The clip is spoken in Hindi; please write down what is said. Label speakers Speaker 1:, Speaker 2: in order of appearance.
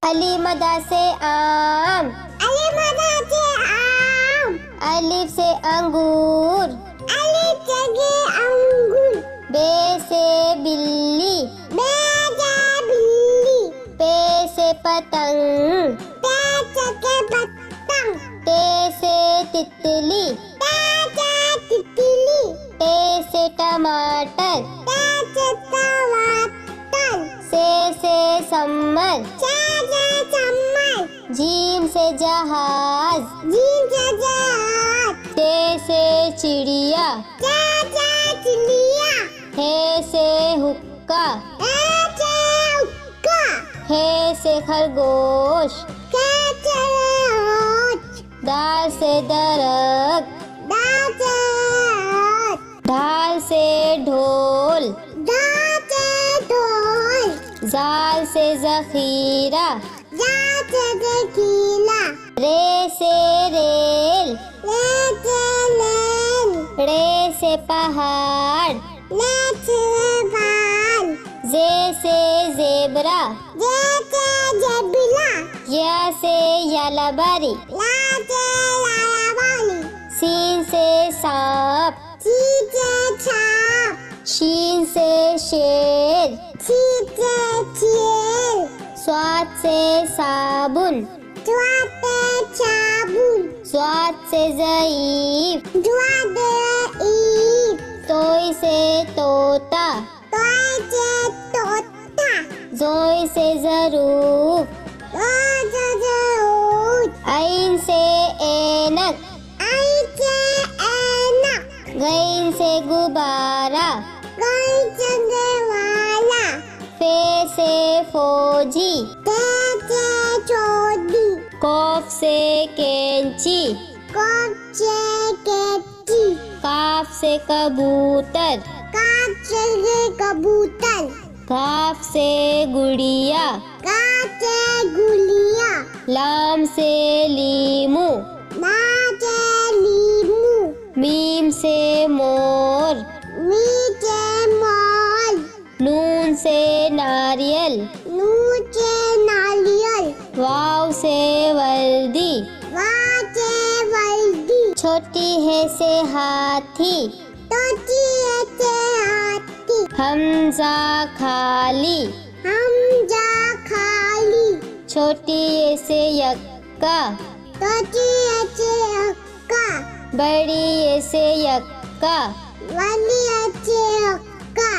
Speaker 1: अली मदा से आम,
Speaker 2: अली मदा से आम,
Speaker 1: अलिफ से अंगूर,
Speaker 2: अलिफ से अंगूर,
Speaker 1: बे से बिल्ली,
Speaker 2: बे से बिल्ली,
Speaker 1: पे से पतंग,
Speaker 2: पे से पतंग,
Speaker 1: ते से तितली,
Speaker 2: ते से तितली,
Speaker 1: टे से टमाटर,
Speaker 2: ते से टमाटर,
Speaker 1: से सम्मर,
Speaker 2: से चम्मच,
Speaker 1: जीम से जहाज,
Speaker 2: जीम से जहाज,
Speaker 1: से चिड़िया,
Speaker 2: से चिड़िया,
Speaker 1: हे से हुक्का,
Speaker 2: से हुक्का,
Speaker 1: हे से खरगोश,
Speaker 2: से खरगोश,
Speaker 1: दाल से दरख्त,
Speaker 2: दाल से
Speaker 1: ढाल से ढोल,
Speaker 2: दाल से ढोल,
Speaker 1: जाल से जखीरा,
Speaker 2: जाल से जखीरा,
Speaker 1: रे से रेल,
Speaker 2: ले से लेन,
Speaker 1: रे से पहाड़,
Speaker 2: ले से बाल,
Speaker 1: जे से जेबरा,
Speaker 2: जे से जबला,
Speaker 1: या से यालाबारी,
Speaker 2: ला से लायावाली,
Speaker 1: सीन से सांप,
Speaker 2: ची से छाप,
Speaker 1: शीन से शेर,
Speaker 2: छी से चेल,
Speaker 1: स्वाद से साबुन,
Speaker 2: स्वाद से साबुन,
Speaker 1: स्वाद से ज़ईफ,
Speaker 2: स्वाद से ईद,
Speaker 1: तोई से तोता,
Speaker 2: तोय से तोता,
Speaker 1: जोई से ज़रूफ,
Speaker 2: रोज जरूर,
Speaker 1: ऐन से ऐनक,
Speaker 2: आई से ऐनक,
Speaker 1: गैन से गुब्बारा,
Speaker 2: गई चंगे वाला,
Speaker 1: फे से फौजी,
Speaker 2: ते से चोदी,
Speaker 1: कौफ से कैंची,
Speaker 2: कौप से कैची,
Speaker 1: काफ से कबूतर,
Speaker 2: काप से कबूतर,
Speaker 1: घाफ से गुड़िया,
Speaker 2: काप से गुलिया,
Speaker 1: लाम से लीमू,
Speaker 2: ना से लीमू,
Speaker 1: मीम से मोर,
Speaker 2: मी से मोल,
Speaker 1: नून से नारियल,
Speaker 2: नू से नारियल,
Speaker 1: वाव से वर्दी,
Speaker 2: वा से वर्दी,
Speaker 1: छोटी है से हाथी,
Speaker 2: तोची से हाथी,
Speaker 1: हमजा खाली,
Speaker 2: हम जा खाली,
Speaker 1: छोटी ये से यक्का,
Speaker 2: तोची से अक्का,
Speaker 1: बड़ी ये से यक्का,
Speaker 2: वाली से अक्का,